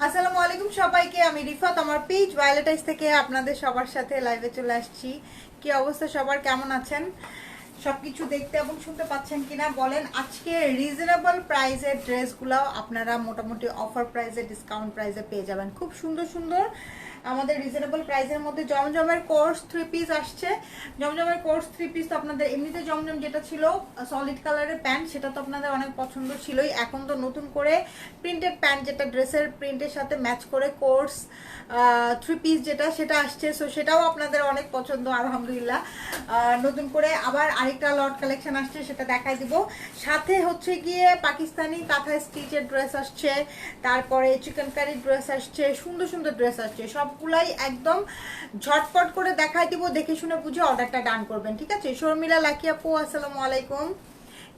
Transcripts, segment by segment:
আসসালামু আলাইকুম সবাইকে। আমি রিফাত, আমার পেজ ভায়োলেটাইজ থেকে আপনাদের সবার সাথে লাইভে চলে আসছি। কি অবস্থা সবার, কেমন আছেন? সবকিছু দেখতে এবং শুনতে পাচ্ছেন কিনা বলেন। আজকে রিজনেবল প্রাইসের ড্রেসগুলো আপনারা মোটামুটি অফার প্রাইসে, ডিসকাউন্ট প্রাইসে পেয়ে যাবেন। খুব সুন্দর সুন্দর আমাদের রিজনেবল প্রাইসের মধ্যে জমজমের কোর্স 3 পিস আসছে। জমজমের কোর্স 3 পিস তো আপনাদের এমনিতে জমজম যেটা ছিল সলিড কালারের প্যান্ট, সেটা তো আপনাদের অনেক পছন্দ ছিলই। এখন তো নতুন করে প্রিন্টেড প্যান্ট, যেটা ড্রেসের প্রিন্টের সাথে ম্যাচ করে কোর্স 3 পিস যেটা, সেটা আসছে। সো সেটাও আপনাদের অনেক পছন্দ আলহামদুলিল্লাহ। নতুন করে আবার আরেকটা লট কালেকশন আসছে, সেটা দেখাই দিব। সাথে হচ্ছে গিয়ে পাকিস্তানি কাঁথা স্টিচের ড্রেস আসছে, তারপরে চিকেন কারি ড্রেস আসছে, সুন্দর সুন্দর ড্রেস আসছে। সবগুলাই একদম ঝটপট করে দেখাই দিব, দেখে শুনে বুঝে অর্ডারটা ডান করবেন, ঠিক আছে? শর্মিলা লাকি আপু, আসসালামু আলাইকুম,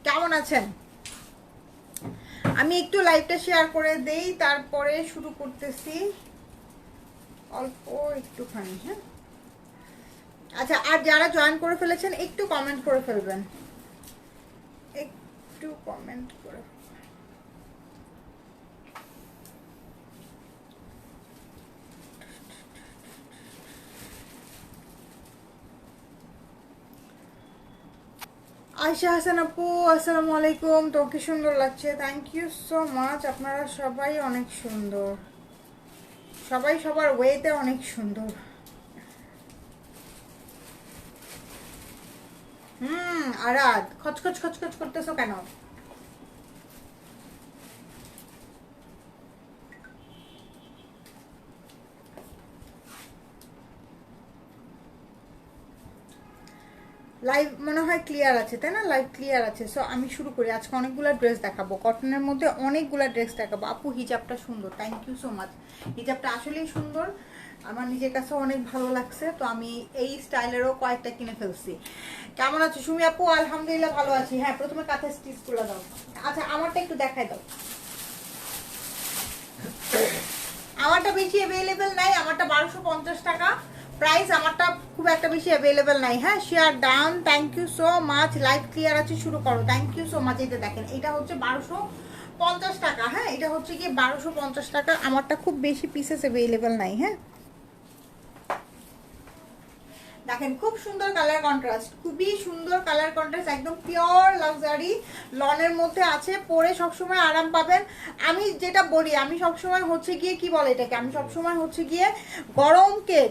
কেমন আছেন? আমি একটু লাইভটা শেয়ার করে দেই, তারপরে শুরু করতেছি অল্প একটুখানি। হ্যাঁ, আচ্ছা, আর যারা জয়েন করে ফেলেছেন একটু কমেন্ট করে ফেলবেন, একটু কমেন্ট করে। আয়শা হাসান আপু, আসসালামু আলাইকুম, তো কি সুন্দর লাগছে, থ্যাংক ইউ সো মাচ। আপনারা সবাই অনেক সুন্দর, সবাই সবার ওয়েতে অনেক সুন্দর। আরাদ খচখচ খচখচ করতেছো কেন? লাইভ মনে হয় ক্লিয়ার আছে, তাই না? লাইভ ক্লিয়ার আছে। সো আমি শুরু করি। আজকে অনেকগুলো ড্রেস দেখাবো, কটনের মধ্যে অনেকগুলো ড্রেস দেখাবো। আপু হিজাবটা সুন্দর, থ্যাংক ইউ সো মাচ। হিজাবটা আসলেই সুন্দর, আমার নিজের কাছে অনেক ভালো লাগছে। তো আমি এই স্টাইলেরও কয়েকটা কিনে ফেলছি। কেমন আছো সুমি আপু? আলহামদুলিল্লাহ ভালো আছি। হ্যাঁ, প্রথমে কাঁথা স্টিচ করে দাও। আচ্ছা, আমারটা একটু দেখাই দাও। আমারটা বেশি অ্যাভেলেবেল নাই, আমারটা 1250 টাকা প্রাইস। আমারটা খুব একটা বেশি অ্যাভেলেবেল নাই। হ্যাঁ, share done, thank you so much. Live clear আছে, শুরু করো, থ্যাংক ইউ সো মাচ। এটা দেখেন, এটা হচ্ছে 1250 টাকা। হ্যাঁ, এটা হচ্ছে কি 1250 টাকা। আমারটা খুব বেশি পিসেস অ্যাভেলেবেল নাই। হ্যাঁ, দেখেন খুব সুন্দর কালার কন্ট্রাস্ট, খুবই সুন্দর কালার কন্ট্রাস্ট, একদম পিওর লাক্সারি লনের মধ্যে আছে। পরে সবসময় আরাম পাবেন। আমি যেটা বলি, আমি সবসময় হচ্ছে গিয়ে কি বলে এটাকে, আমি সবসময় হচ্ছে গিয়ে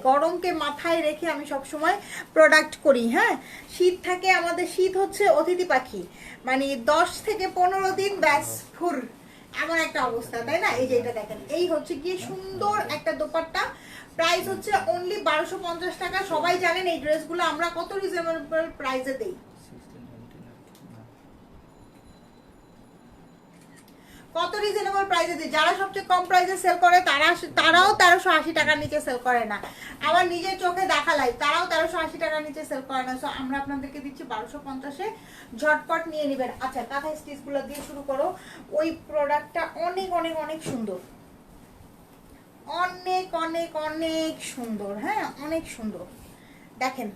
গরমকে মাথায় রেখে আমি সবসময় প্রোডাক্ট করি। হ্যাঁ, শীত থাকে আমাদের, শীত হচ্ছে অতিথি পাখি, মানে 10 থেকে 15 দিন ব্যাস ফুর, এমন একটা অবস্থা, তাই না? এই যে এটা দেখেন, এই হচ্ছে গিয়ে সুন্দর একটা দোপাট্টা। প্রাইস হচ্ছে অনলি 1250 টাকা। সবাই জানেন এই ড্রেসগুলো আমরা কত রিজনেবল প্রাইসে দেই, কত রিজনেবল প্রাইসে দিই। যারা সবচেয়ে কম প্রাইসে সেল করে তারাও 1380 টাকার নিচে সেল করে না। আমার নিজের চোখে দেখা লাইভ, তারাও 1380 টাকার নিচে সেল করে না। সো আমরা আপনাদেরকে দিচ্ছি 1250-এ, ঝটপট নিয়ে নেবেন। আচ্ছা, কাঁথা স্টিচগুলো দিয়ে শুরু করো। ওই প্রোডাক্টটা অনেক অনেক অনেক সুন্দর, অনেক অনেক অনেক সুন্দর। হ্যাঁ, অনেক সুন্দর, দেখেন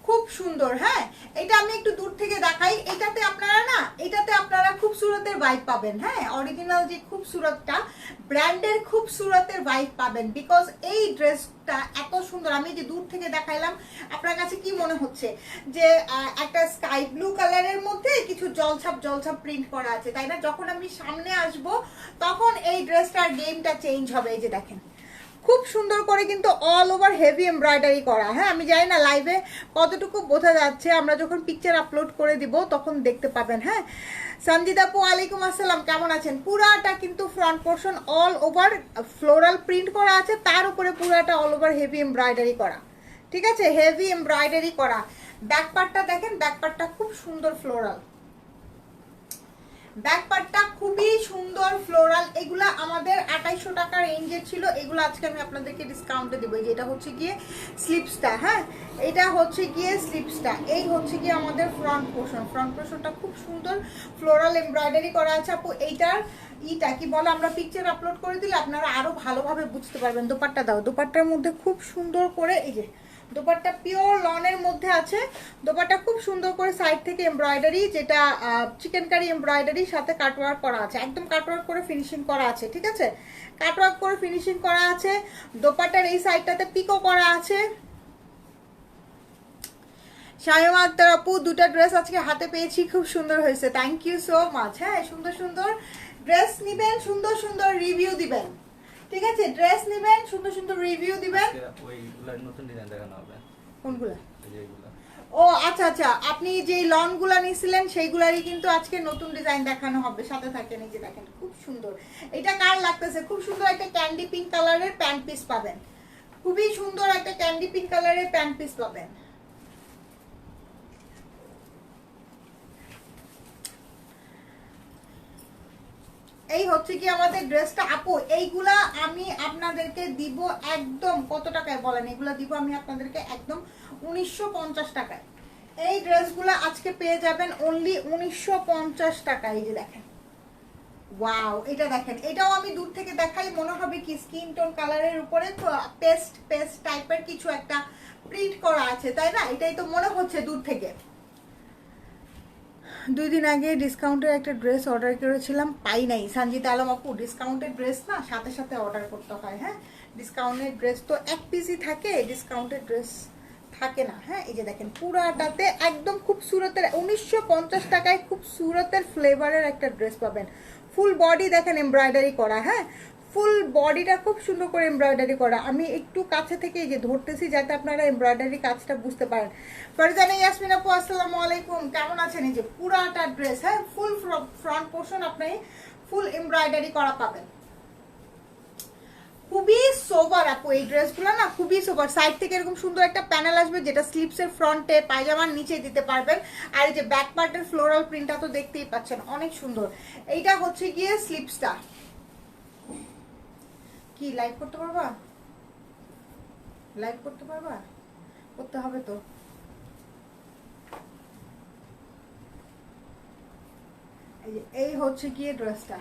খুব সুন্দর। হ্যাঁ, এটা আমি একটু দূর থেকে দেখাই। এটাতে আপনারা না, এটাতে আপনারা খুব সুরতের ভাইব পাবেন। হ্যাঁ, অরিজিনাল যে খুব সুরতটা, ব্র্যান্ডের খুব সুরতের ভাইব পাবেন, বিকজ এই ড্রেসটা এত সুন্দর। আমি যে দূর থেকে দেখাইলাম, আপনার কাছে কি মনে হচ্ছে যে একটা স্কাই ব্লু কালারের মধ্যে কিছু জলছাপ জলছাপ প্রিন্ট করা আছে, তাই না? যখন আমি সামনে আসব তখন এই ড্রেসটার গেমটা চেঞ্জ হবে। এই যে দেখেন, খুব সুন্দর করে কিন্তু অল ওভার হেভি এমব্রয়ডারি করা। হ্যাঁ, আমি জানি না লাইভে কতটুকু বোঝা যাচ্ছে, আমরা যখন পিকচার আপলোড করে দিব তখন দেখতে পাবেন। হ্যাঁ, সঞ্জিত আপু ওয়ালাইকুম আসসালাম, কেমন আছেন? পুরাটা কিন্তু front portion all over floral print করা আছে, তার উপরে পুরাটা অল ওভার হেভি এমব্রয়ডারি করা, ঠিক আছে? হেভি এমব্রয়ডারি করা। ব্যাক পার্টটা দেখেন, ব্যাক পার্টটা খুব সুন্দর ফ্লোরাল, ব্যাকপার্টটা খুবই সুন্দর ফ্লোরাল। এগুলা আমাদের 2800 টাকা রেঞ্জের ছিল, এগুলো আজকে আমি আপনাদেরকে ডিসকাউন্টে দেবো। যেটা হচ্ছে গিয়ে স্লিপসটা। হ্যাঁ, এটা হচ্ছে গিয়ে স্লিপসটা, এই হচ্ছে গিয়ে আমাদের ফ্রন্ট পোর্শন। ফ্রন্ট পোর্শনটা খুব সুন্দর ফ্লোরাল এমব্রয়ডারি করা আছে। আপু এইটার ইটা কি বলে, আমরা পিকচার আপলোড করে দিলে আপনারা আরো ভালোভাবে বুঝতে পারবেন। দোপাট্টা দাও, দোপাট্টার মধ্যে খুব সুন্দর করে এই যে দোপাট্টা পিওর লনের মধ্যে আছে। দোপাট্টা খুব সুন্দর করে সাইড থেকে এমব্রয়ডারি, যেটা চিকেন কারি এমব্রয়ডারির সাথে কাটওয়ার্ক করা আছে, একদম কাটওয়ার্ক করে ফিনিশিং করা আছে, ঠিক আছে, কাটওয়ার্ক করে ফিনিশিং করা আছে। দোপাট্টার এই সাইডটাতে পিকো করা আছে। শামিমা আক্তার আপু, দুটো ড্রেস আজকে হাতে পেয়েছি, খুব সুন্দর হয়েছে, থ্যাংক ইউ সো মাচ। হ্যাঁ, সুন্দর সুন্দর ড্রেস নিবেন, সুন্দর সুন্দর রিভিউ দিবেন, ঠিক আছে, ড্রেস নিবেন, সুন্দর সুন্দর রিভিউ দিবেন। ওইগুলা নতুন ডিজাইন দেখানো হবে। কোনগুলা? এইগুলা। ও আচ্ছা আচ্ছা, আপনি যে লনগুলা নিছিলেন সেইগুলারই কিন্তু আজকে নতুন ডিজাইন দেখানো হবে, সাথে থাকেন। এই যে দেখেন খুব সুন্দর, এটা কার লাগতেছে? খুব সুন্দর একটা ক্যান্ডি পিঙ্ক কালারের প্যান্ট পিস পাবেন, খুবই সুন্দর একটা ক্যান্ডি পিঙ্ক কালারের প্যান্ট পিস পাবেন। এই হচ্ছে কি আমাদের ড্রেসটা। আপু এইগুলা আমি আপনাদেরকে দিব একদম কত টাকায় বলেন? এগুলা দিব আমি আপনাদেরকে একদম 1950 টাকায়। এই ড্রেসগুলো আজকে পেয়ে যাবেন অনলি 1950 টাকায়। এই যে দেখেন, ওয়াও, এটা দেখেন, এটাও আমি দূর থেকে দেখাই, মনে হবে কি স্কিন টোন কালারের উপরে পেস্ট পেস্ট টাইপের কিছু একটা প্রিন্ট করা আছে, তাই না? এটাই তো মনে হচ্ছে দূর থেকে। 2 দিন আগে ডিসকাউন্টের একটা ড্রেস অর্ডার করেছিলাম, পাই নাই। সঞ্জিতা আলম আপু, ডিসকাউন্টের ড্রেস না সাথে সাথে অর্ডার করতে হয়। হ্যাঁ, ডিসকাউন্টের ড্রেস তো এক পিসই থাকে, ডিসকাউন্টের ড্রেস থাকে না। হ্যাঁ, এই যে দেখেন পুরাটাতে একদম খুব সুরতের 1950 টাকায় খুব সুরতের ফ্লেভারের একটা ড্রেস পাবেন। ফুল বডি দেখেন এমব্রয়ডারি করা। হ্যাঁ, ফুল বডিটা খুব সুন্দর করে এমব্রয়ডারি করা। আমি একটু কাছে থেকে এই যে ধরতেছি যাতে আপনারা এমব্রয়ডারি কাজটা বুঝতে পারেন। ফারজানা ইয়াসমিন আপু, আসসালামু আলাইকুম, কেমন আছেন? এই যে পুরাটা ড্রেস, হ্যাঁ, ফুল ফ্রন্ট পোর্শন আপনি ফুল এমব্রয়ডারি করা পাবেন। খুবই সোবার আপু, এই ড্রেসগুলো না খুবই সোবার। সাইড থেকে এরকম সুন্দর একটা প্যানেল আসবে, যেটা স্লিপসের ফ্রন্টে পায়জামার নিচে দিতে পারবেন। আর এই যে ব্যাক পার্টের ফ্লোরাল প্রিন্টটা তো দেখতেই পাচ্ছেন, অনেক সুন্দর। এইটা হচ্ছে গিয়ে স্লিপসটা। কি লাইভ করতে পারবা? লাইভ করতে পারবা? করতে হবে তো। এই হচ্ছে গিয়ে ড্রেসটা,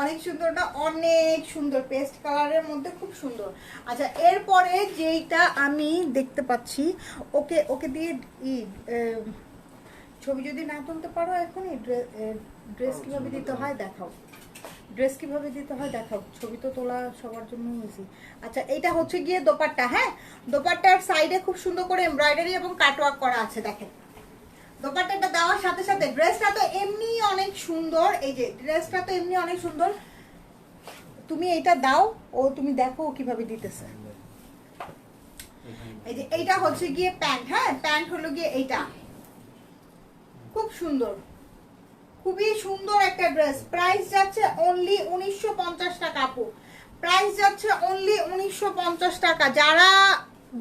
অনেক সুন্দর না? অনেক সুন্দর, পেস্ট কালারের মধ্যে খুব সুন্দর। আচ্ছা, এরপরে যেইটা আমি দেখতে পাচ্ছি, ওকে ওকে দিয়ে ছবি যদি না তুলতে পারো এখনই, ড্রেস কিভাবে দিতে হয় দেখাও, ড্রেস কিভাবে দিতে হয় দেখাও, ছবি তো তোলা সবার জন্য ইজি। আচ্ছা, এইটা হচ্ছে গিয়ে দোপাট্টা। হ্যাঁ, দোপাট্টার সাইডে খুব সুন্দর করে এমব্রয়ডারি এবং কাটওয়ার্ক করা আছে, দেখেন। দোপাট্টাটা দেওয়ার সাথে সাথে ড্রেসটা তো এমনি অনেক সুন্দর। এই যে ড্রেসটা তো এমনি অনেক সুন্দর, তুমি এইটা দাও, ও তুমি দেখো ও কিভাবে দিতেছে। এই যে এইটা হচ্ছে গিয়ে প্যান্ট। হ্যাঁ, প্যান্ট হলো গিয়ে এইটা, খুব সুন্দর, খুবই সুন্দর একটা ড্রেস। প্রাইস যাচ্ছে অনলি 1950 টাকা আপু, প্রাইস যাচ্ছে অনলি 1950 টাকা। যারা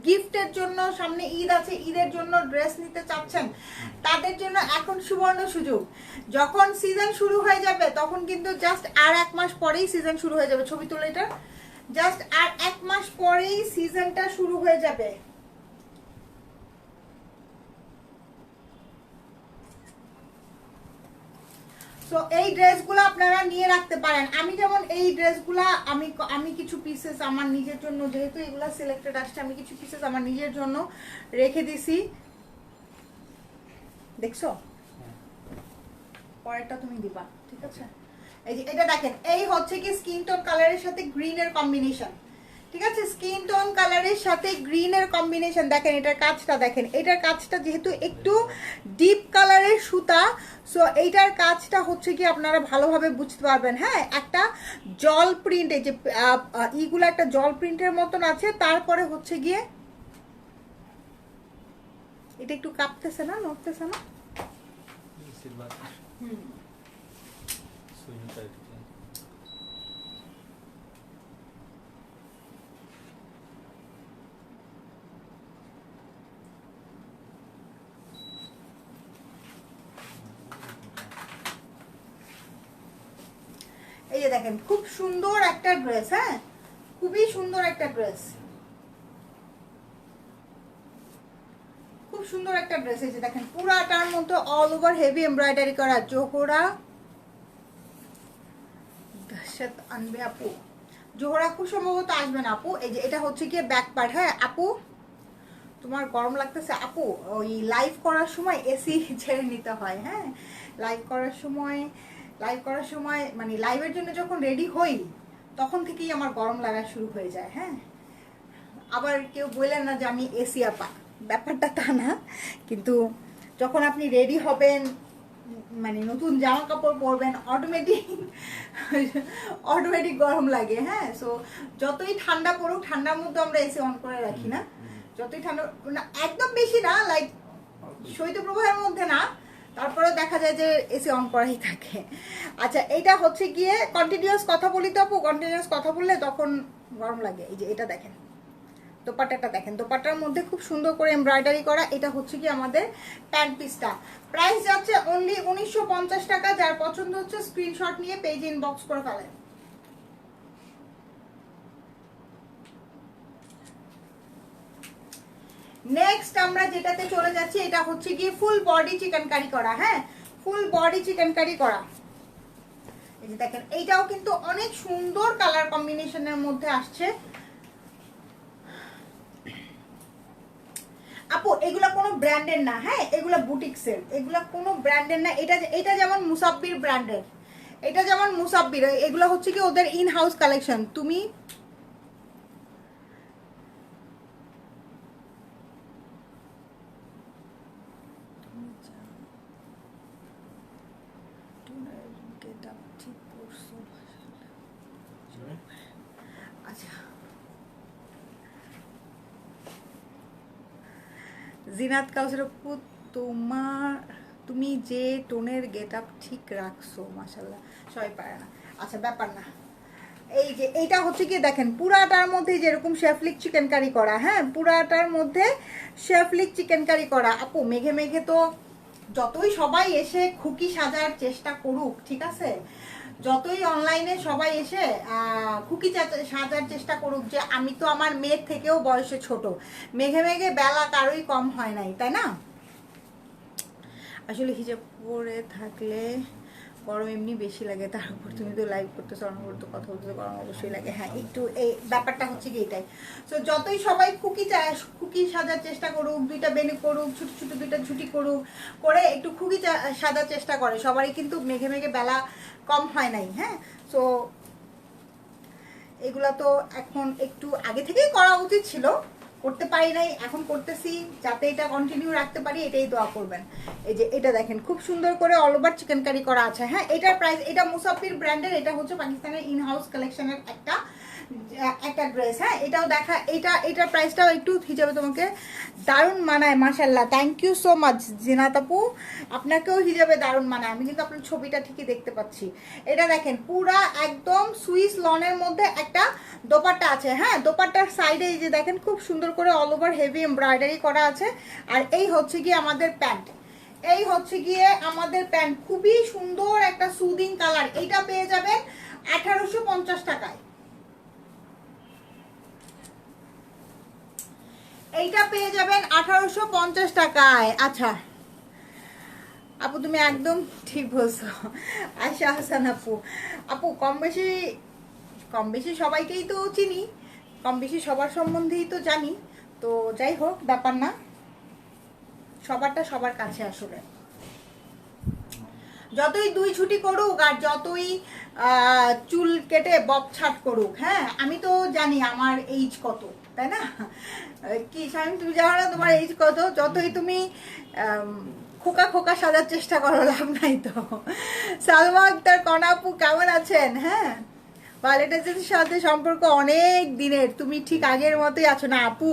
গিফটের জন্য, সামনে ঈদ আছে, ঈদের জন্য ড্রেস নিতে চাচ্ছেন, তাদের জন্য এখন সুবর্ণ সুযোগ। যখন সিজন শুরু হয়ে যাবে তখন কিন্তু জাস্ট আর 1 মাস পরেই সিজন শুরু হয়ে যাবে। ছবি তুলে এটা, জাস্ট আর 1 মাস পরেই সিজনটা শুরু হয়ে যাবে। সো এই ড্রেসগুলো আপনারা নিয়ে রাখতে পারেন। আমি যেমন এই ড্রেসগুলা আমি কিছু পিসেস আমার নিজের জন্য, যেহেতু এগুলা সিলেক্টেড আসছে, আমি কিছু পিসেস আমার নিজের জন্য রেখে দিছি। দেখছো, পরেরটা তুমি দিবা, ঠিক আছে? এই যে এটা দেখেন, এই হচ্ছে কি স্কিন টোন কালারের সাথে গ্রিনের কম্বিনেশন, ঠিক আছে, স্কিন টোন কালারের সাথে গ্রিনের কম্বিনেশন। দেখেন এটার কাজটা, দেখেন এটার কাজটা যেহেতু একটু ডিপ কালারের সুতা, সো এইটার কাজটা হচ্ছে কি আপনারা ভালোভাবে বুঝতে পারবেন। হ্যাঁ, একটা জল প্রিন্ট, এই যে ইগুলো একটা জল প্রিন্টের মতন আছে। তারপরে হচ্ছে গিয়ে এটা একটু কাঁপতেছে না, নড়তেছে না? এই যে দেখেন খুব সুন্দর একটা ড্রেস। হ্যাঁ, খুবই সুন্দর একটা ড্রেস, খুব সুন্দর একটা ড্রেস। এই যে দেখেন পুরাটার মতো অল ওভার হেভি এমব্রয়ডারি করা। জোহরা দহশত আনবে আপু, জোহরা খুব সম্ভবত আসবে না আপু। এই যে এটা হচ্ছে গিয়ে ব্যাক পার্ট। হ্যাঁ আপু, তোমার গরম লাগতেছে আপু, ওই লাইভ করার সময় এসি ছেড়ে নিতে হয়। হ্যাঁ, লাইভ করার সময় মানে লাইভের জন্য যখন রেডি হই তখন থেকেই আমার গরম লাগা শুরু হয়ে যায়। হ্যাঁ, আবার কেউ বললেন না যে আমি এসি আপা, ব্যাপারটা তা না, কিন্তু যখন আপনি রেডি হবেন, মানে নতুন জামা কাপড় পরবেন, অটোমেটিক গরম লাগে। হ্যাঁ, সো যতই ঠান্ডা পড়ুক, ঠান্ডার মধ্যে আমরা এসি অন করে রাখি না, যতই ঠান্ডা না, একদম বেশি না, লাইক শৈত্যপ্রবাহের মধ্যে না, তারপরে দেখা যায় যে এসি অন করাই থাকে। আচ্ছা, এইটা হচ্ছে গিয়ে কন্টিনিউয়াস কথা বলি তো আপু, কন্টিনিউয়াস কথা বললে তখন গরম লাগে। এই যে এটা দেখেন, দোপাট্টাটা দেখেন, দোপাট্টার মধ্যে খুব সুন্দর করে এমব্রয়ডারি করা। এটা হচ্ছে কি আমাদের প্যান্ট পিসটা। প্রাইস যাচ্ছে অনলি 1950 টাকা। যার পছন্দ হচ্ছে স্ক্রিনশট নিয়ে পেজে ইনবক্স করে ফেলেন। নেক্সট আমরা যেটাতে চলে যাচ্ছি, এটা হচ্ছে কি ফুল বডি চিকেন কারি করা। হ্যাঁ, ফুল বডি চিকেন কারি করা। এই যে দেখেন, এইটাও কিন্তু অনেক সুন্দর কালার কম্বিনেশনের মধ্যে আসছে। আপু এগুলা কোনো ব্র্যান্ডের না, হ্যাঁ, এগুলা বুটিক্সের, এগুলা কোনো ব্র্যান্ডের না। এটা যেমন মুসাব্বির ব্র্যান্ডের, এটা যেমন মুসাব্বির, এগুলা হচ্ছে কি ওদের ইন হাউস কালেকশন। তুমি আচ্ছা, জিনাত কাউসার আপু, তুমি যে টোনের গেট আপ ঠিক রাখছো, মাশাল্লাহ, সবাই পারে না। আচ্ছা, ব্যাপার না। এই যে এইটা হচ্ছে কি দেখেন, পুরাটার মধ্যে যেরকম শেফলিক চিকেন কারি করা। হ্যাঁ, পুরাটার মধ্যে শেফলিক চিকেন কারি করা। আপু মেঘে মেঘে তো যতই সবাই এসে খুকি সাজার চেষ্টা করুক, ঠিক আছে, যতই অনলাইনে সবাই এসে খুকি সাজার চেষ্টা করুক, যে আমি তো আমার মেয়ের থেকেও বয়সে ছোট, মেঘে মেঘে বেলা কারোই কম হয় নাই, তাই না? আসলে হিজাব পরে থাকলে গরম এমনি বেশি লাগে, তার উপর তুমি তো লাইভ করতেছো, অনবরত কথা বলতে গরম অবশ্যই লাগে। হ্যাঁ, একটু এই ব্যাপারটা হচ্ছে কি এটাই। তো যতই সবাই খুকি সাজার চেষ্টা করুক, দুইটা বেনি করুক, ছোট ছোট দুইটা ছুটি করুক, করে একটু খুকি সাজার চেষ্টা করে, সবারই কিন্তু মেঘে মেঘে বেলা কম হয় নাই। হ্যাঁ, সো এগুলা তো এখন একটু আগে থেকেই করা উচিত ছিল, করতে পারি নাই, এখন করতেছি, যাতে এটা কন্টিনিউ রাখতে পারি, এটাই দোয়া করবেন। এই যে এটা দেখেন, খুব সুন্দর করে অল ওভার চিকেন কারি করা আছে। হ্যাঁ, এটার প্রাইস, এটা মুসাফির ব্র্যান্ডের, এটা হচ্ছে পাকিস্তানের ইন হাউস কালেকশনের একটা ড্রেস। হ্যাঁ, এটাও দেখা, এটার প্রাইসটাও একটু হিসাবে তোমাকে দারুণ মানায়, মাশাল্লাহ। Thank you so much Zinat আপু, আপনাকেও হিজাবে দারুণ মানায়। আমি কিন্তু আপনার ছবিটা ঠিকই দেখতে পাচ্ছি। এটা দেখেন, পুরা একদম সুইস লনের মধ্যে একটা দোপাট্টা আছে। হ্যাঁ, দোপাট্টার সাইডে এই যে দেখেন, খুব সুন্দর করে অল ওভার হেভি এমব্রয়ডারি করা আছে। আর এই হচ্ছে গিয়ে আমাদের প্যান্ট, এই হচ্ছে গিয়ে আমাদের প্যান্ট, খুবই সুন্দর একটা সুদিং কালার। এইটা পেয়ে যাবেন 1850 টাকায়। এইটা পেয়ে যাবেন 1850 টাকায়। আচ্ছা আপু, তুমি একদম ঠিক বলছো। আয়শা হাসান আপু, আপু কম বেশি সবাইকেই তো চিনি, কম বেশি সবার সম্বন্ধেই তো জানি। তো যাই হোক, ব্যাপার না, সবারটা সবার কাছে। আসলে যতই দুই ছুটি করুক আর যতই চুল কেটে বব ছাট করুক, হ্যাঁ, আমি তো জানি আমার এইজ কত, তাই না? কি স্বামী, তুমি জানো না তোমার এইজ কত? যতই তুমি খোকা খোকা সাজার চেষ্টা করো, লাভ নাই তো। সালমা আক্তার কণা আপু, কেমন আছেন? হ্যাঁ, ভায়োলেটের সাথে সম্পর্ক অনেক দিনের, তুমি ঠিক আগের মতোই আছো না আপু?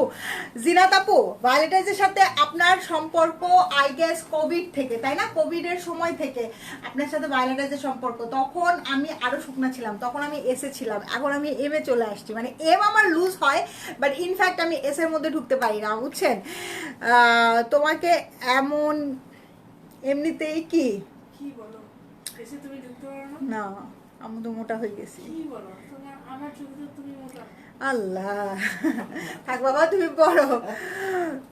জিনাত আপু, ভায়োলেটের সাথে আপনার সম্পর্ক আই গেস কোভিড থেকে, তাই না? কোভিডের সময় থেকে আপনার সাথে ভায়োলেটের সম্পর্ক। তখন আমি আরো শুকনা ছিলাম, তখন আমি এসে ছিলাম, এখন আমি এম এ চলে আসছি। মানে এম আমার লুজ হয়, বাট ইনফ্যাক্ট আমি এস এর মধ্যে ঢুকতে পারি না, বুঝছেন? তোমাকে এমনিতেই কি বলো, এসে তুমি ঢুকতে পারো না? না, আমি তো মোটা হয়ে গেছি। কি বলো, আমার চোখে তুমি মোটা। আল্লাহ, থাক বাবা, তুমি পড়ো,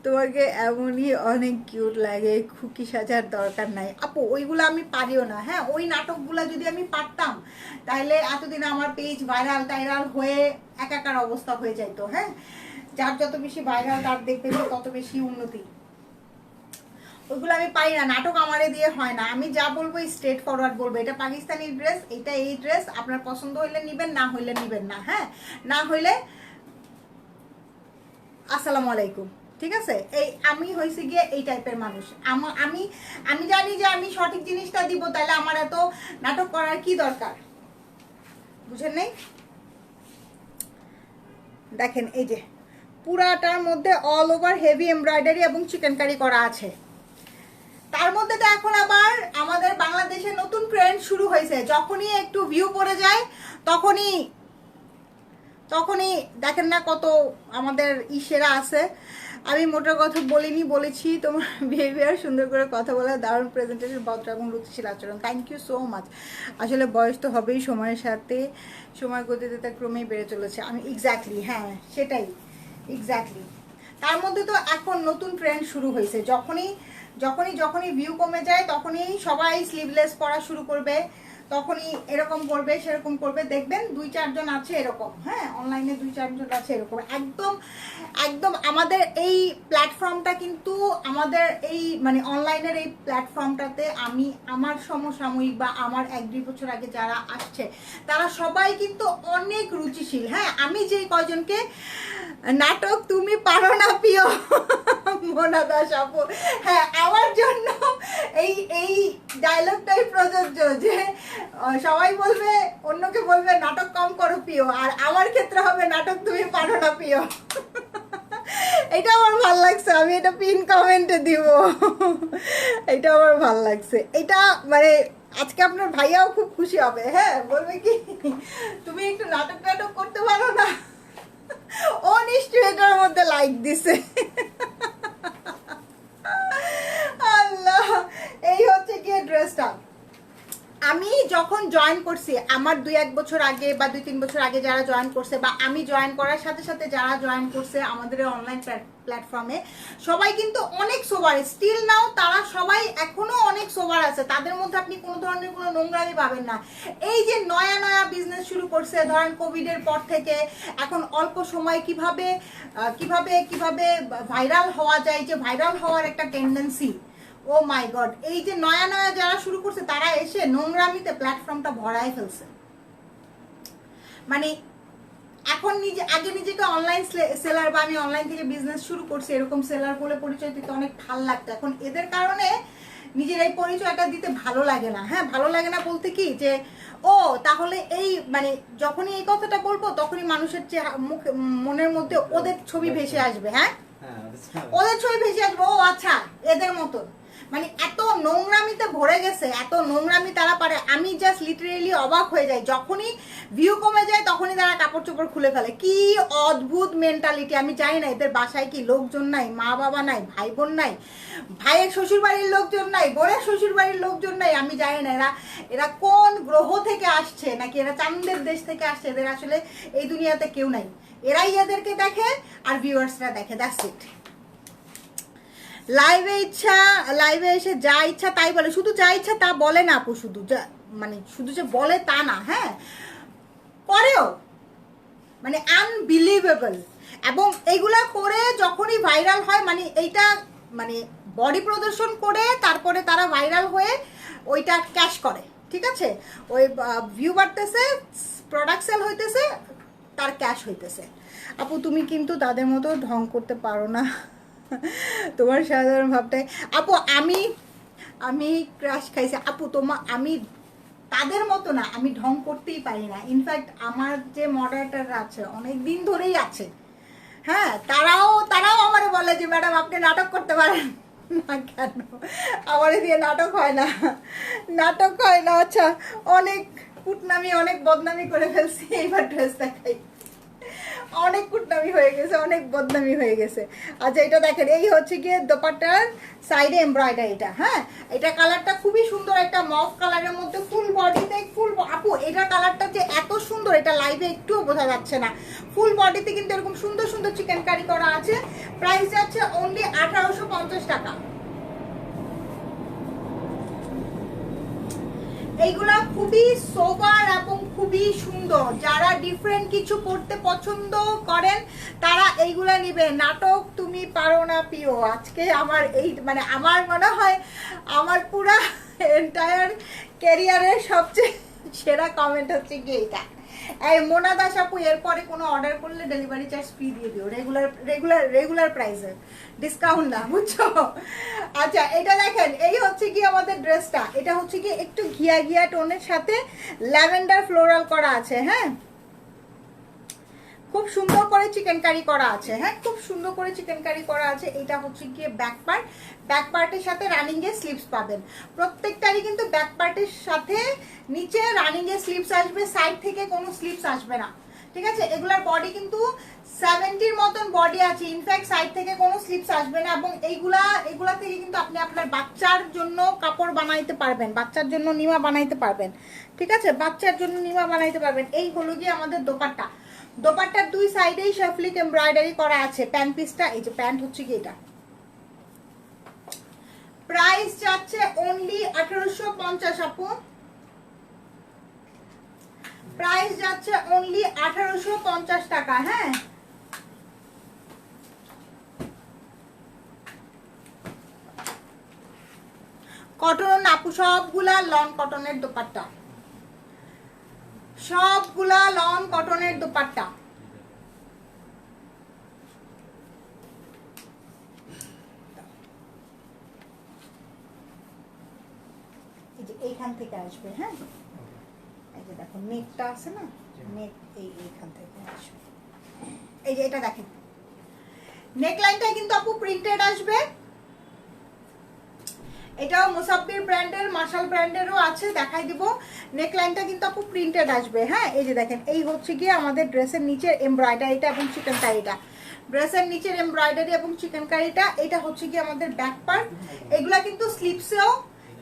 তোমাকে এমনই অনেক কিউট লাগে, খুকি সাজার দরকার নাই আপু, ওইগুলো আমি পারিও না। হ্যাঁ, ওই নাটকগুলা যদি আমি পারতাম তাহলে এতদিন আমার পেজ ভাইরাল টাইরাল হয়ে একাকার অবস্থা হয়ে যাইতো। হ্যাঁ, যার যত বেশি ভাইরাল তার দেখবে যে তত বেশি উন্নতি। ওইগুলো আমি পারি না, নাটক আমারে দিয়ে হয় না। আমি যা বলবো স্ট্রেট ফরওয়ার্ড বলবো। এটা পাকিস্তানি ড্রেস, এটা এই ড্রেস, আপনার পছন্দ হইলে নিবেন, না হইলে নিবেন না। হ্যাঁ, না হইলে আসসালামু আলাইকুম, ঠিক আছে? এই আমি হয়েছি গিয়ে এই টাইপের মানুষ। আমি আমি জানি যে আমি সঠিক জিনিসটা দিব, তাহলে আমার এত নাটক করার কি দরকার, বুঝেন নাই? দেখেন এই যে পুরাটার মধ্যে অল ওভার হেভি এমব্রয়ডারি এবং চিকেন কারি করা আছে। তার মধ্যে তো এখন আবার আমাদের বাংলাদেশে নতুন ট্রেন্ড শুরু হয়েছে, যখনই একটু ভিউ পড়ে যায় তখনই দেখেন না কত আমাদের ইসেরা আছে। আমি মোটার কথা বলিনি, বলেছি তোমার বিহেভিয়ার সুন্দর করে কথা বলা, দারুণ প্রেজেন্টেশন, ভদ্র এবং রুচিশীল আচরণ। Thank you so much. আসলে বয়স তো হবেই, সময়ের সাথে সময় গতিতে তা ক্রমেই বেড়ে চলেছে। আমি এক্স্যাক্টলি, হ্যাঁ সেটাই এক্স্যাক্টলি। তার মধ্যে তো এখন নতুন ট্রেন্ড শুরু হয়েছে, যখনই ভিউ কমে যায় তখনই সবাই স্লিভলেস পরা শুরু করবে, তখনই এরকম করবে সেরকম করবে। দেখবেন 2-4 জন আছে এরকম, হ্যাঁ অনলাইনে 2-4 জন আছে এরকম। একদম একদম আমাদের এই প্ল্যাটফর্মটা কিন্তু আমাদের এই মানে অনলাইনের এই প্ল্যাটফর্মটাতে আমি আমার সমসাময়িক বা আমার 1-2 বছর আগে যারা আসছে তারা সবাই কিন্তু অনেক রুচিশীল। হ্যাঁ, আমি যেই কয়জনকে নাটক তুমি পারো না প্রিয় মোনা দাস আপু, হ্যাঁ আমার জন্য এই ডায়লগটাই প্রযোজ্য যে সবাই বলবে, অন্যকে বলবে নাটক কম করো প্রিয়, আর আমার ক্ষেত্রে হবে নাটক তুমি পারো না প্রিয়। এটা আমার ভাল লাগছে, আমি এটা পিন কমেন্টে দিব। এটা আমার ভাল লাগছে। এটা মানে আজকে আপনার ভাইয়াও খুব খুশি হবে। হ্যাঁ, বলবে কি তুমি একটু নাটক করতে পারো না। ও নিশ্চয়ই এটার মধ্যে লাইক দিছে। আল্লাহ, এই হচ্ছে কি ড্রেসটা। আমি যখন জয়েন করছি, আমার 2-1 বছর আগে বা 2-3 বছর আগে যারা জয়েন করছে, বা আমি জয়েন করার সাথে সাথে যারা জয়েন করছে আমাদের অনলাইন প্ল্যাটফর্মে, সবাই কিন্তু অনেক সোবার, স্টিল নাও তারা সবাই এখনো অনেক সোবার আছে। তাদের মধ্যে আপনি কোনো ধরনের কোনো নোংরামি পাবেন না। এই যে নয়া বিজনেস শুরু করছে, ধরেন কোভিডের পর থেকে এখন অল্প সময় কিভাবে ভাইরাল হওয়া যায়, যে ভাইরাল হওয়ার একটা টেন্ডেন্সি, ও মাই গড, এই যে নয়া যারা শুরু করছে তারা এসে নোংরামিতে প্ল্যাটফর্মটা ভরায় ফেলছে। মানে এখন আগে নিজেকে অনলাইন সেলার বা আমি অনলাইন থেকে বিজনেস শুরু করছি এরকম সেলার বলে পরিচয় দিতে অনেক ভালো লাগতো। এখন এদের কারণে নিজের এই পরিচয়টা দিতে ভালো লাগে না। হ্যাঁ, ভালো লাগে না বলতে কি যে ও তাহলে এই মানে যখনই এই কথাটা বলবো তখনই মানুষের মনের মধ্যে ওদের ছবি ভেসে আসবে। হ্যাঁ, ওদের ছবি ভেসে আসবে, ও আচ্ছা এদের মতন। মানে এত নোংরামিতে ভরে গেছে, এত নোংরামি তারা পারে, আমি জাস্ট লিটারেলি অবাক হয়ে যাই। যখনই ভিউ কমে যায় তখনই তারা কাপড় চোপড় খুলে ফেলে। কি অদ্ভুত মেন্টালিটি! আমি জানি না এদের বাসায় কি লোকজন নাই, মা বাবা নাই, ভাই বোন নাই, ভাইয়ের শ্বশুর বাড়ির লোকজন নাই, বোনের শ্বশুর বাড়ির লোকজন নাই, আমি জানি না এরা কোন গ্রহ থেকে আসছে, নাকি এরা চাঁদের দেশ থেকে আসছে। এদের আসলে এই দুনিয়াতে কেউ নাই, এরাই এদেরকে দেখে আর ভিউয়ার্সরা দেখে, দ্যাটস ইট। লাইভে এসে যা ইচ্ছা তাই বলে, শুধু যা ইচ্ছা তা বলে না আপু, শুধু যে বলে তা না, হ্যাঁ করেও, মানে আনবিলিভেবল। এবং এইগুলা করে যখনই ভাইরাল হয়, মানে এইটা মানে বডি প্রদর্শন করে তারপরে তারা ভাইরাল হয়ে ওইটা ক্যাশ করে, ঠিক আছে? ওই ভিউ বাড়তেছে, প্রোডাক্ট সেল হইতেছে, তার ক্যাশ হইতেছে। আপু তুমি কিন্তু তাদের মতো ঢং করতে পারো না, তোমার সাধারণ ভাবটাই। আপু আমি ক্রাশ খাইছি আপু, আমি তাদের মতো না, আমি ঢং করতেই পারি না। ইনফ্যাক্ট আমার যে মডারেটররা আছে অনেক দিন ধরেই আছে, হ্যাঁ তারাও আমারে বলে যে ম্যাডাম আপনি নাটক করতে পারেন না কেন? আমার দিয়ে নাটক হয় না। আচ্ছা, অনেক কুটনামি অনেক বদনামি করে ফেলছি, এইবার ড্রেস দেখাই। অনেক কুটনামি হয়ে গেছে, অনেক বদনামি হয়ে গেছে। আচ্ছা, এটা দেখেন, এই হচ্ছে গিয়ে দোপাট্টার সাইডে এমব্রয়ডারিটা। হ্যাঁ, এটা কালারটা খুবই সুন্দর, একটা মফ কালারের মধ্যে ফুল বডিতে আপু এটা কালারটা যে এত সুন্দর, এটা লাইভে একটুও বোঝা যাচ্ছে না। ফুল বডিতে কিন্তু এরকম সুন্দর সুন্দর চিকেন কারি করা আছে। প্রাইস যাচ্ছে অনলি 1850 টাকা। এইগুলা খুবই সোবার এবং খুবই সুন্দর। যারা ডিফারেন্ট কিছু পড়তে পছন্দ করেন তারা এইগুলা নিবে। নাটক তুমি পারো না প্রিয়, আজকে আমার এই মানে আমার মনে হয় আমার পুরা এন্টায়ার ক্যারিয়ারের সবচেয়ে সেরা কমেন্ট হচ্ছে কি এইটা। এই মোনা দাস আপু, এরপরে কোনো অর্ডার করলে ডেলিভারি চার্জ ফ্রি দিয়ে দিও, রেগুলার প্রাইসে, ডিসকাউন্ট না, বুঝছো? আচ্ছা, এটা দেখেন, এই হচ্ছে কি আমাদের ড্রেসটা। এটা হচ্ছে কি একটু ঘিয়া ঘিয়া টোনের সাথে ল্যাভেন্ডার ফ্লোরাল করা আছে। হ্যাঁ, খুব সুন্দর করে চিকেন কারি করা আছে। হ্যাঁ, খুব সুন্দর করে চিকেন কারি করা আছে। এটা হচ্ছে গিয়ে ব্যাক পার্ট, ব্যাক পার্টের সাথে রানিং এর স্লিভস পাবেন। প্রত্যেকটারই কিন্তু ব্যাক পার্টের সাথে নিচে রানিং এর স্লিভস আসবে, সাইড থেকে কোনো স্লিভস আসবে না, ঠিক আছে? এগুলার বডি কিন্তু 70-র মতন বডি আছে, ইনফ্যাক্ট সাইড থেকে কোনো স্লিভস আসবে না। এবং এগুলা থেকে কিন্তু আপনি আপনার বাচ্চার জন্য কাপড় বানাইতে পারবেন, বাচ্চার জন্য নিমা বানাইতে পারবেন, ঠিক আছে? বাচ্চার জন্য নিমা বানাইতে পারবেন। এই হলো গিয়ে আমাদের দোপাট্টা। দোপাট্টার দুই সাইডেই শেফলিক এমব্রয়ডারি করা আছে। প্যান্ট পিসটা, এই যে প্যান্ট হচ্ছে কি এটা। প্রাইস যাচ্ছে অনলি 1850 আপু, প্রাইস যাচ্ছে অনলি 1850 টাকা। হ্যাঁ, কটন আপু, সবগুলা লন কটনের দোপাট্টা, সবগুলা লন কটনের দোপাট্টা। এই যে এইখান থেকে আসবে। হ্যাঁ, এই যে দেখো নেকটা আছে না, নেক এইখান থেকে আসবে। এই যে এটা দেখেন, নেক লাইনটা কিন্তু আপু প্রিন্টেড আসবে। এটাও মুসাফির ব্র্যান্ডের, মার্শাল ব্র্যান্ডেরও আছে, দেখাই দিব। নেক লাইনটা কিন্তু আপু প্রিন্টেড আসবে। হ্যাঁ, এই যে দেখেন, এই হচ্ছে গিয়ে আমাদের ড্রেসের নিচের এমব্রয়ডারিটা এবং চিকেন কারিটা, ড্রেসের নিচের এমব্রয়ডারি এবং চিকেন কারিটা। এটা হচ্ছে কি আমাদের ব্যাক পার্ট। এগুলা কিন্তু স্লিপসেও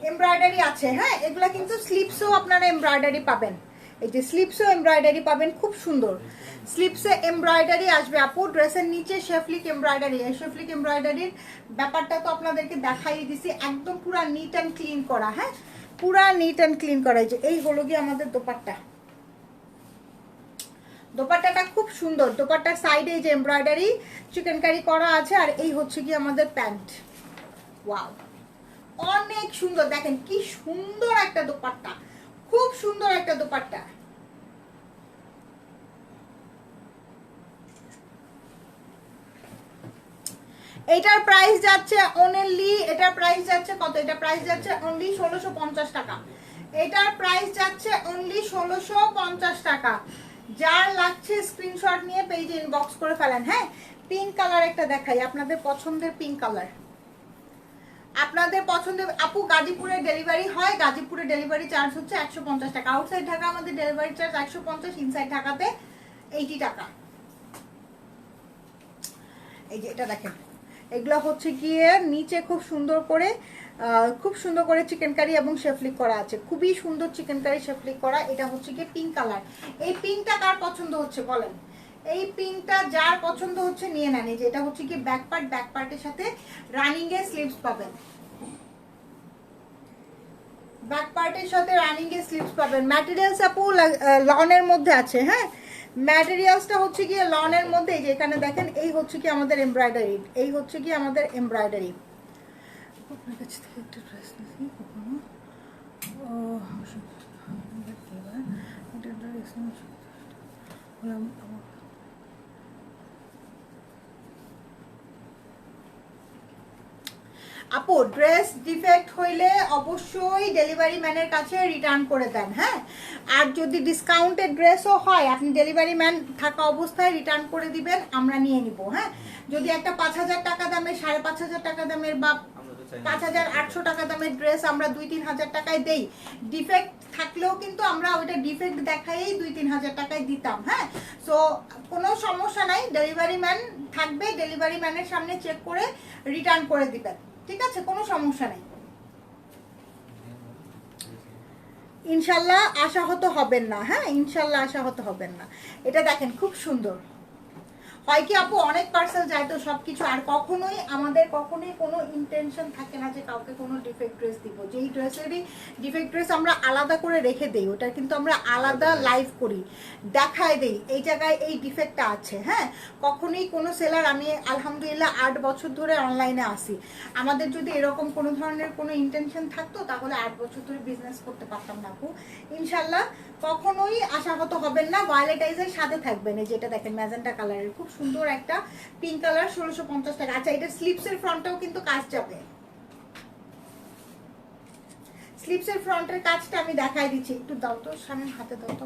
এমব্রয়ডারি আছে। হ্যাঁ, এগুলা কিন্তু স্লিপসেও আপনারা এমব্রয়ডারি পাবেন। এই যে স্লিপসেও এমব্রয়ডারি পাবেন, খুব সুন্দর স্লিপসে এমব্রয়ডারি আসবে আপু। ড্রেসের নিচে শেফলিক এমব্রয়ডারি। এই শেফলিক এমব্রয়ডারির ব্যাপারটা তো আপনাদেরকে দেখাই দিছি, একদম পুরা নিট অ্যান্ড ক্লিন করা। হ্যাঁ, পুরা নিট অ্যান্ড ক্লিন করা। এই যে এই হলো গিয়ে আমাদের দোপাট্টা। দোপাট্টাটা খুব সুন্দর। দোপাট্টার সাইডে যে এমব্রয়ডারি চিকেন কারি করা আছে। আর এই হচ্ছে কি আমাদের প্যান্ট। ওয়াও, অনেক সুন্দর। দেখেন কি সুন্দর একটা দোপাট্টা, খুব সুন্দর একটা দোপাট্টা। এটার প্রাইস যাচ্ছে অনলি, এটার প্রাইস যাচ্ছে কত? এটা প্রাইস যাচ্ছে অনলি 1650 টাকা। এটার প্রাইস যাচ্ছে অনলি 1650 টাকা। যার লাগছে স্ক্রিনশট নিয়ে পেজে ইনবক্স করে ফেলেন। হ্যাঁ, পিঙ্ক কালার একটা দেখাই, আপনাদের পছন্দের পিঙ্ক কালার, আপনাদের পছন্দের। আপু, গাজীপুরে ডেলিভারি হয়, গাজীপুরে ডেলিভারি চার্জ হচ্ছে 150 টাকা। আউটসাইড ঢাকা আমাদের ডেলিভারি চার্জ 150, ইনসাইড ঢাকাতে 80 টাকা। এই যে এটা দেখেন, এগুলা হচ্ছে গিয়ে নিচে খুব সুন্দর করে চিকেন কারি এবং শেফলিক করা আছে। খুবই সুন্দর চিকেন কারি শেফলিক করা। এটা হচ্ছে গিয়ে পিঙ্ক কালার। এই পিঙ্কটা কার পছন্দ হচ্ছে বলেন? এই পিঙ্কটা যার পছন্দ হচ্ছে নিয়ে নেন। এই যে এটা হচ্ছে কি ব্যাক পার্ট, ব্যাক পার্টের সাথে রানিং এর স্লিভস পাবেন, ব্যাক পার্টের সাথে রানিং এর স্লিভস পাবেন। ম্যাটেরিয়ালস আপু লনের মধ্যে আছে। হ্যাঁ, ম্যাটেরিয়ালসটা হচ্ছে কি লনের মধ্যে। এই যে এখানে দেখেন, এই হচ্ছে কি আমাদের এমব্রয়ডারি, এই হচ্ছে কি আমাদের এমব্রয়ডারি। আপনার কাছ থেকে একটা ড্রেস নিয়েছি কখনো, আপু ড্রেস ডিফেক্ট হইলে অবশ্যই ডেলিভারি ম্যানের কাছে রিটার্ন করে দেন। হ্যাঁ, আর যদি ডিসকাউন্টেড ড্রেসও হয় আপনি ডেলিভারি ম্যান থাকা অবস্থায় রিটার্ন করে দিবেন, আমরা নিয়ে নিব। হ্যাঁ, যদি একটা 5000 টাকা দামের, 5500 টাকা দামের বা 5800 টাকা দামের ড্রেস আমরা 2-3 হাজার টাকায় দেই, ডিফেক্ট থাকলেও কিন্তু আমরা ওইটা ডিফেক্ট দেখাই 2-3 হাজার টাকায় দিতাম। হ্যাঁ, সো কোনো সমস্যা নাই, ডেলিভারি ম্যান থাকবে, ডেলিভারি ম্যানের সামনে চেক করে রিটার্ন করে দিবেন, ঠিক আছে? কোনো সমস্যা নেই, ইনশাল্লাহ আশাহত হবেন না। হ্যাঁ, ইনশাল্লাহ আশাহত হবেন না। এটা দেখেন খুব সুন্দর, হয় কি আপু অনেক পার্সেল যায় তো সবকিছু, আর আমাদের কখনোই কোনো ইন্টেনশন থাকে না যে কাউকে কোনো ডিফেক্ট ড্রেস দিব। যেই ড্রেসেরই ডিফেক্ট ড্রেস আমরা আলাদা করে রেখে দেই, ওটা কিন্তু আমরা আলাদা লাইভ করি, দেখায় দেই এই জায়গায় এই ডিফেক্টটা আছে। হ্যাঁ, কখনোই কোনো সেলার, আমি আলহামদুলিল্লাহ 8 বছর ধরে অনলাইনে আসি, আমাদের যদি এরকম কোনো ধরনের কোনো ইন্টেনশন থাকতো তাহলে 8 বছর ধরে বিজনেস করতে পারতাম না আপু। ইনশাল্লাহ কখনোই আশাহত হবেন না, ভায়োলেটাইজের সাথে থাকবেন। এই যেটা দেখেন ম্যাজেন্টা কালারের, খুব সুন্দর একটা পিঙ্ক কালার, 1650 টাকা। আচ্ছা, এটা স্লিপসের ফ্রন্টটাও কিন্তু কাজ যাবে, স্লিপসের ফ্রন্টের কাজটা আমি দেখাই দিচ্ছি, একটু দাও তো সামনে, হাতে দাও তো।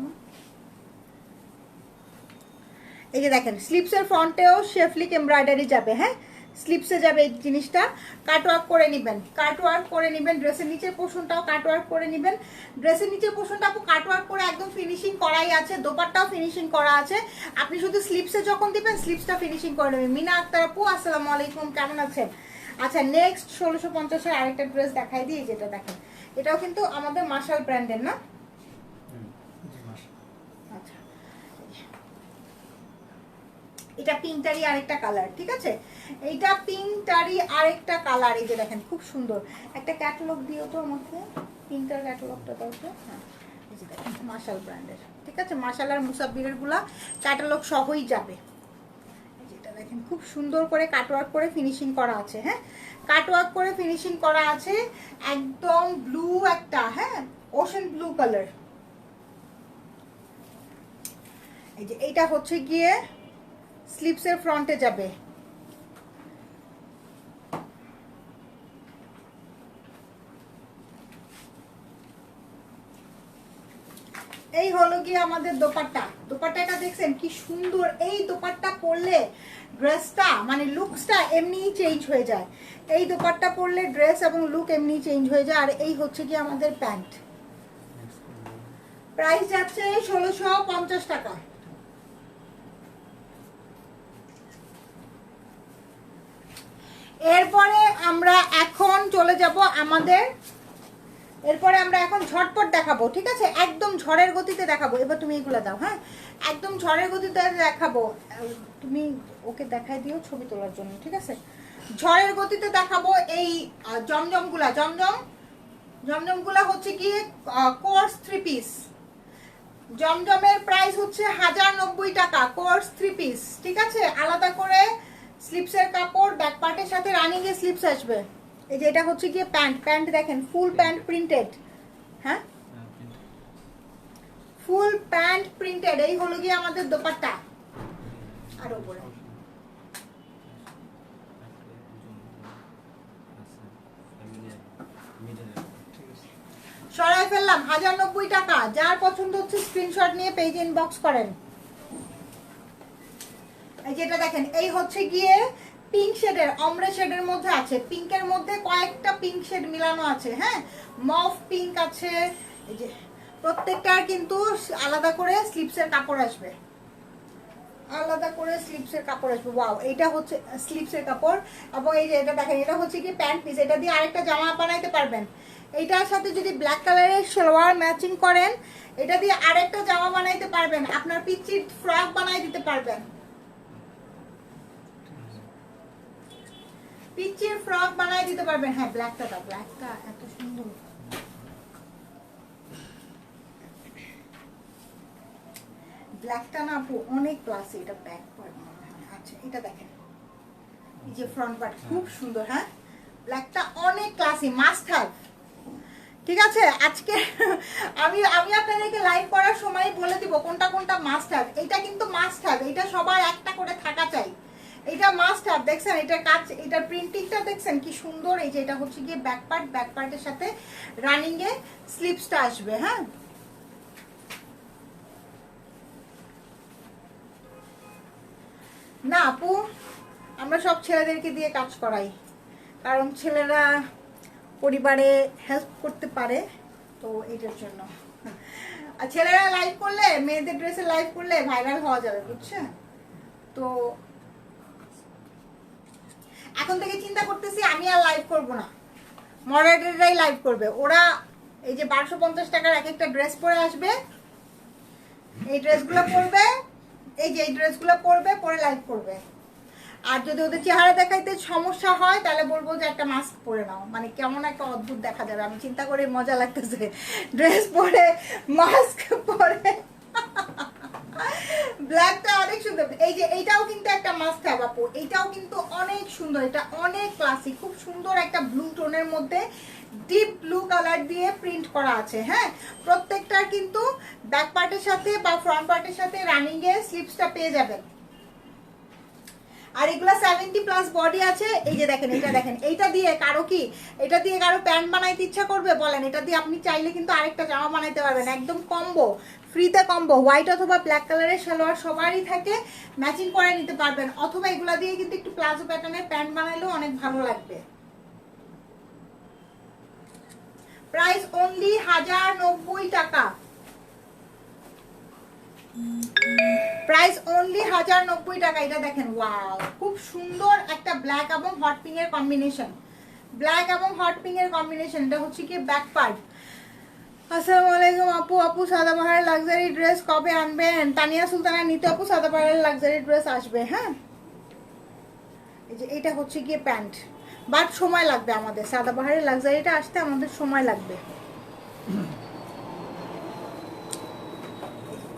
এই যে দেখেন স্লিপসের ফ্রন্টেও শেফলিক এমব্রয়ডারি যাবে। হ্যাঁ, স্লিপসে যাবে এই জিনিসটা, কাটওয়ার্ক করে নেবেন, কাটওয়ার্ক করে নেবেন। ড্রেসের নিচের পোর্শনটাও কাটওয়ার্ক করে নেবেন। ড্রেসের নিচের পোর্শনটা আপু কাটওয়ার্ক করে একদম ফিনিশিং করাই আছে, দোপাট্টাও ফিনিশিং করা আছে। আপনি শুধু স্লিপসে যখন দিবেন স্লিপসটা ফিনিশিং করে নেবেন। মিনা আক্তার আপু আসসালামু আলাইকুম, কেমন আছেন? আচ্ছা, নেক্সট 1650-এর আরেকটা ড্রেস দেখাই দিই, যেটা দেখেন এটাও কিন্তু আমাদের মার্শাল ব্র্যান্ডের না? আচ্ছা, এটা পিঙ্কটারি আরেকটা কালার, ঠিক আছে? এইটা পিঙ্কটারি আরেকটা কালার। এই যে দেখেন খুব সুন্দর একটা ক্যাটালগ দিও তো আমাকে, পিঙ্কটার ক্যাটালগটা দাও তো। হ্যাঁ, এই যে দেখেন মার্শাল ব্র্যান্ডের, ঠিক আছে? মার্শাল আর মুসাব্বিরের গুলা ক্যাটালগ সহই যাবে। যেটা দেখেন খুব সুন্দর করে কাটওয়ার্ক করে ফিনিশিং করা আছে। হ্যাঁ, কাটওয়ার্ক করে ফিনিশিং করা আছে, একদম ব্লু একটা, হ্যাঁ ওশেন ব্লু কালার। এই যে এইটা হচ্ছে গিয়ে স্লিপসের ফ্রন্টে যাবে। এই হলো গিয়ে আমাদের দোপাট্টা। দোপাট্টাটা দেখছেন কি সুন্দর, এই দোপাট্টা পরলে ড্রেসটা মানে লুকসটা এমনিই চেঞ্জ হয়ে যায়। এই দোপাট্টা পরলে ড্রেস এবং লুক এমনি চেঞ্জ হয়ে যায়। আর এই হচ্ছে কি আমাদের প্যান্ট, প্রাইস যাচ্ছে 1650 টাকা। এরপরে আমরা এখন চলে যাব আমাদের, এরপরে আমরা এখন ঝটপট দেখাবো, ঠিক আছে? একদম ঝড়ের গতিতে দেখাবো। এবার তুমি এগুলো দাও। হ্যাঁ, একদম ঝড়ের গতিতে দেখাবো। তুমি ওকে দেখাই দিও ছবি তোলার জন্য, ঠিক আছে? ঝড়ের গতিতে দেখাবো এই জমজমগুলা। জমজমগুলা হচ্ছে কি কোর্স 3 পিস। জমজমের প্রাইস হচ্ছে 1090 টাকা, কোর্স 3 পিস, ঠিক আছে? আলাদা করে স্লিপসের কাপড়, ব্যাক পার্টের সাথে রানিং এ স্লিপস আসবে। এই যে এটা হচ্ছে গিয়ে প্যান্ট, প্যান্ট দেখেন ফুল প্যান্ট প্রিন্টেড। হ্যাঁ, ফুল প্যান্ট প্রিন্টেড। এই হলো গিয়ে আমাদের দোপাট্টা। আর উপরে সরাই ফেললাম, 1090 টাকা। যার পছন্দ হচ্ছে স্ক্রিনশট নিয়ে পেজ ইনবক্স করেন। এই যেটা দেখেন, এই হচ্ছে গিয়ে পিঙ্ক শেডের, অমরে শেডের মধ্যে আছে, পিঙ্কের মধ্যে কয়েকটা পিঙ্ক শেড মিলানো আছে। হ্যাঁ, মফ পিঙ্ক আছে। এই যে প্রত্যেকটার কিন্তু আলাদা করে স্লিপসের কাপড় আসবে, আলাদা করে স্লিপসের কাপড় আসবে। ওয়াও, এইটা হচ্ছে স্লিপসের কাপড়। এবং এই যে এটা দেখেন, এটা হচ্ছে কি প্যান্ট পিস, এটা দিয়ে আরেকটা জামা বানাইতে পারবেন। এইটার সাথে যদি ব্ল্যাক কালারের সালোয়ার ম্যাচিং করেন, এটা দিয়ে আরেকটা জামা বানাইতে পারবেন, আপনার পিচ্চির ফ্রক বানাই দিতে পারবেন, পিচ্চির ফ্রক বানাই দিতে পারবেন। হ্যাঁ, ব্ল্যাকটা দাও, ব্ল্যাকটা এত সুন্দর। ব্ল্যাকটা না আপু অনেক ক্লাসি, এটা ব্যাক পার্ট মনে হয়। আচ্ছা, এটা দেখেন এই যে ফ্রন্ট পার্ট খুব সুন্দর। হ্যাঁ, ব্ল্যাকটা অনেক ক্লাসি, মাস্ট হ্যাভ, ঠিক আছে? আজকে আমি আপনাদেরকে লাইভ করার সময় বলে দিব কোনটা কোনটা মাস্ট হ্যাভ। এটা কিন্তু মাস্ট হ্যাভ, এটা সবার একটা করে থাকা চাই, এটা মাস্ট হ্যাভ। দেখছেন এটার কাজ, এটার প্রিন্টিংটা দেখছেন কি সুন্দর। এই যে এটা হচ্ছে গিয়ে ব্যাক পার্ট, ব্যাক পার্টের সাথে রানিং এ স্লিপসটা আসবে। হ্যাঁ, না আপু আমরা সব ছেলেদেরকে দিয়ে কাজ করাই, কারণ ছেলেরা পরিবারে হেল্প করতে পারে, তো এটার জন্য। আর ছেলেরা লাইভ করলে, মেয়েদের ড্রেসে লাইভ করলে ভাইরাল হওয়া যাবে, বুঝছেন? তো এখন থেকে চিন্তা করতেছি আমি আর লাইভ করব না, মডারেটররাই লাইভ করবে। ওরা এই যে 1250 টাকার এক একটা ড্রেস পরে আসবে, এই ড্রেসগুলো পরবে, এই যে এই ড্রেসগুলো পরবে, পরে লাইভ করবে। আর যদি ওদের চেহারা দেখাইতে সমস্যা হয় তাহলে বলবো যে একটা মাস্ক পরে নাও, মানে কেমন একটা অদ্ভুত দেখা যাবে। আমি চিন্তা করে মজা লাগতেছে, ড্রেস পরে মাস্ক পরে। ব্ল্যাকটা অনেক সুন্দর। এই যে এইটাও কিন্তু একটা মাস্ট হ্যাভ আপু, এইটাও কিন্তু অনেক সুন্দর, এটা অনেক ক্লাসিক, খুব সুন্দর একটা ব্লু টোনের মধ্যে ডিপ ব্লু কালার দিয়ে প্রিন্ট করা আছে। হ্যাঁ, প্রত্যেকটার কিন্তু ব্যাক পার্টের সাথে বা ফ্রন্ট পার্টের সাথে রানিং এর স্লিপসটা পেয়ে যাবেন। আর এগুলা 70+ বডি আছে। এই যে দেখেন, এটা দেখেন, এইটা দিয়ে কারো কি, এটা দিয়ে কারো প্যান্ট বানাইতে ইচ্ছা করবে বলেন, এটা দিয়ে আপনি চাইলে কিন্তু আরেকটা জামা বানাইতে পারবেন, একদম কম্বো, ফ্রিতে কম্বো। হোয়াইট অথবা ব্ল্যাক কালারের সালোয়ার সবারই থাকে, ম্যাচিং করে নিতে পারবেন। অথবা এগুলা দিয়ে কিন্তু একটু প্লাজো প্যাটার্নের প্যান্ট বানাইলেও অনেক ভালো লাগবে। প্রাইস অনলি 1090 টাকা, প্রাইস অনলি 1090 টাকা। এটা দেখেন, ওয়াও, খুব সুন্দর একটা ব্ল্যাক এবং হট পিঙ্ক এর কম্বিনেশন, ব্ল্যাক এবং হট পিঙ্ক এর কম্বিনেশন। এটা হচ্ছে কি ব্যাক পার্ট। আসসালামু আলাইকুম আপু, আপু সাদাবাহারের লাক্সারি ড্রেস কবে আনবেন? তানিয়া সুলতানা নিতে আপু সাদাবাহারের লাক্সারি ড্রেস আসবে। হ্যাঁ, এই যে এটা হচ্ছে গিয়ে প্যান্ট, বাট সময় লাগবে আমাদের, সাদাবাহারের লাক্সারিটা আসতে আমাদের সময় লাগবে।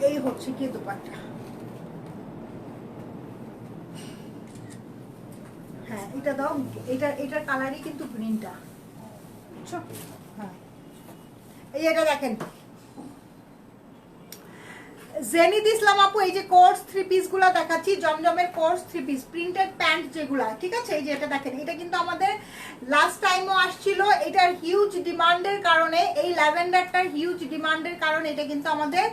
এই হচ্ছে কি দোপাট্টা। হ্যাঁ, এটা দাও, এটার কালারই কিন্তু গ্রিনটা, বুঝছো? হ্যাঁ, এই এটা দেখেন, জেনিদ ইসলাম আপু, এই যে কোর্স 3 পিস গুলা দেখাচ্ছি, জমজমের কোর্স 3 পিস প্রিন্টেড প্যান্ট যেগুলা, ঠিক আছে? এই যে এটা দেখেন, এটা কিন্তু আমাদের লাস্ট টাইমও আসছিল, এটার হিউজ ডিমান্ডের কারণে, এই ল্যাভেন্ডারটার হিউজ ডিমান্ডের কারণে এটা কিন্তু আমাদের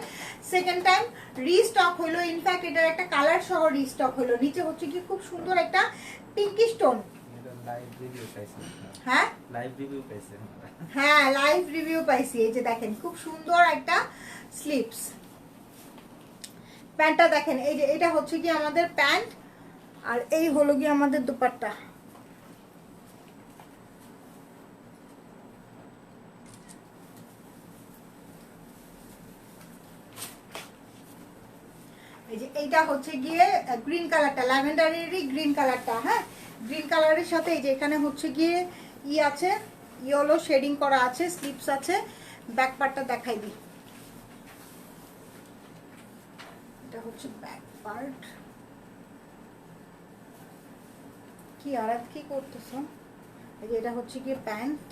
সেকেন্ড টাইম রিস্টক হলো। ইনফ্যাক্ট এটার একটা কালার সহ রিস্টক হলো। নিচে হচ্ছে কি খুব সুন্দর একটা পিঙ্কি স্টোন। লাইভ রিভিউ পাইছি। হ্যাঁ, লাইভ রিভিউ পাইছি। হ্যাঁ, লাইভ রিভিউ পাইছি। এই যে দেখেন, খুব সুন্দর একটা স্লিপস। প্যান্টটা দেখেন, এই যে এটা হচ্ছে কি আমাদের প্যান্ট, আর এই হলো কি আমাদের দুপাট্টা। এই যে এইটা হচ্ছে গিয়ে গ্রিন কালারটা, ল্যাভেন্ডারেরই গ্রিন কালারটা। হ্যাঁ, গ্রিন কালারের সাথে এই যে এখানে হচ্ছে গিয়ে ই আছে, ইয়েলো শেডিং করা আছে, স্লিপস আছে। ব্যাক পার্টটা দেখাই দিই, এটা হচ্ছে ব্যাক পার্ট। কি আর কি করতেছো? এই যে এটা হচ্ছে গিয়ে প্যান্ট,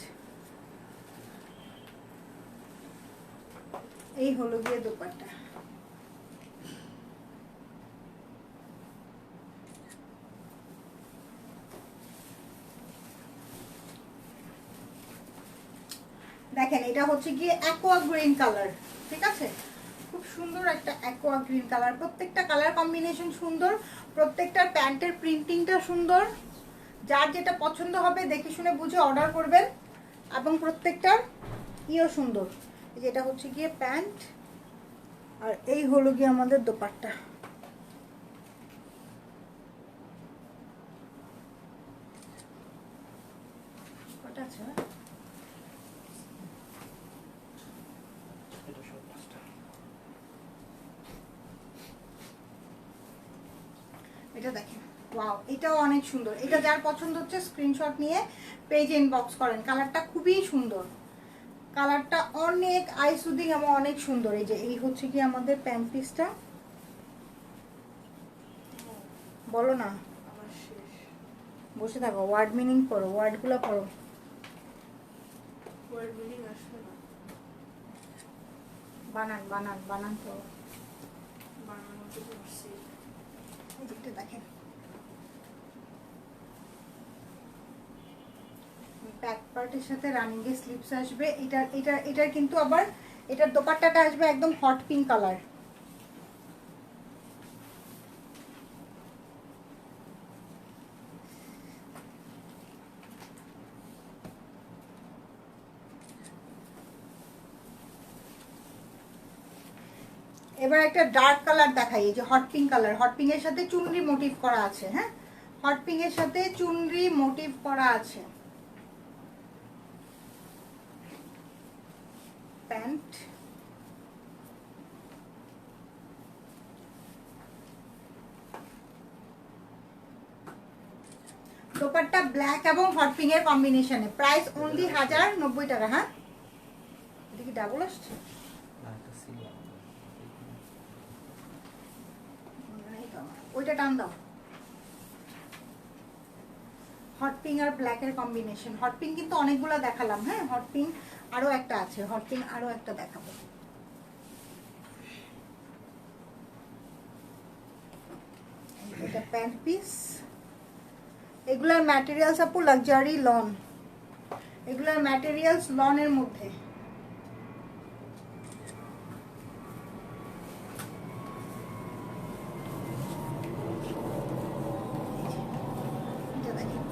এই হলো গিয়ে দোপাট্টা। দেখেন, এটা হচ্ছে গিয়ে অ্যাকোয়া গ্রিন কালার, ঠিক আছে? খুব সুন্দর একটা অ্যাকোয়া গ্রিন কালার। প্রত্যেকটা কালার কম্বিনেশন সুন্দর, প্রত্যেকটার প্যান্টের প্রিন্টিংটা সুন্দর। যার যেটা পছন্দ হবে দেখে শুনে বুঝে অর্ডার করবেন, এবং প্রত্যেকটার ইও সুন্দর। যেটা হচ্ছে গিয়ে প্যান্ট, আর এই হলো গিয়ে আমাদের দোপাট্টা। কটা আছে? এটা দেখেন, ওয়াও, এটাও অনেক সুন্দর। এটা যার পছন্দ হচ্ছে স্ক্রিনশট নিয়ে পেজে ইনবক্স করেন। কালারটা খুবই সুন্দর, কালারটা অনেক আই সুদিং এবং অনেক সুন্দর। এই যে এই হচ্ছে কি আমাদের প্যান্ট পিসটা। বলো না, আমার শেষ। বসে থাকো, ওয়ার্ড মিনিং পড়ো, ওয়ার্ডগুলো পড়ো। ওয়ার্ড মিনিং আসবে না, বানান বানান বানান পড়ো। বানানো তো করছি। এই যে এটা দেখেন, ব্যাক পার্টের সাথে রানিং এর স্লিপস আসবে। এটার কিন্তু আবার এটার দোপাট্টাটা আসবে একদম হট পিঙ্ক কালার। এবার একটা ডার্ক কালার দেখাই, এই যে hot pink colour. Hot pink এর সাথে চুনরি মোটিভ করা আছে। হ্যাঁ, হট পিঙ্ক এর সাথে চুনরি মোটিভ করা আছে। প্যান্ট, দোপাট্টা ব্ল্যাক এবং হট পিঙ্ক এর কম্বিনেশনে, প্রাইস অনলি 1090 টাকা। হ্যাঁ, এটা কি ডাবল আসছে? না, এটা ছিল। ওইটা টান দাও। হট পিঙ্ক আর ব্ল্যাক এর কম্বিনেশন। হট পিঙ্ক কিন্তু অনেকগুলো দেখালাম। হ্যাঁ, হট পিঙ্ক আরো একটা আছে, হট পিঙ্ক আরো একটা দেখাবো। এটা প্যান্ট পিস। এগুলার ম্যাটেরিয়ালস আপু লাক্সারি লন, এগুলার ম্যাটেরিয়ালস লনের মধ্যে।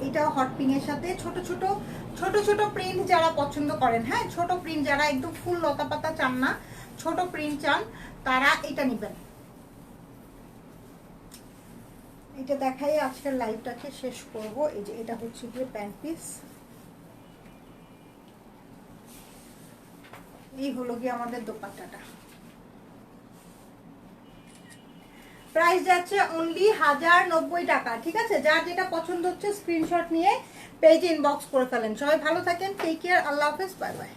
এটাও হট পিঙ্ক এর সাথে ছোট ছোট ছোট ছোট প্রিন্ট যারা পছন্দ করেন, হ্যাঁ ছোট প্রিন্ট যারা একদম ফুল লতা পাতা চান না, ছোট প্রিন্ট চান, তারা এটা নেবেন। এটা দেখাই আজকের লাইভটাকে শেষ করব। এই যে এটা হচ্ছে গিয়ে প্যান্ট পিস, এই হলো গিয়ে আমাদের দোপাট্টাটা। প্রাইস যাচ্ছে অনলি 1090 টাকা। ঠিক আছে, যার যেটা পছন্দ হচ্ছে স্ক্রিনশট নিয়ে পেজ ইনবক্স করে ফেলেন। সবাই ভালো থাকেন, টেক কেয়ার, আল্লাহ হাফেজ, বাই বাই।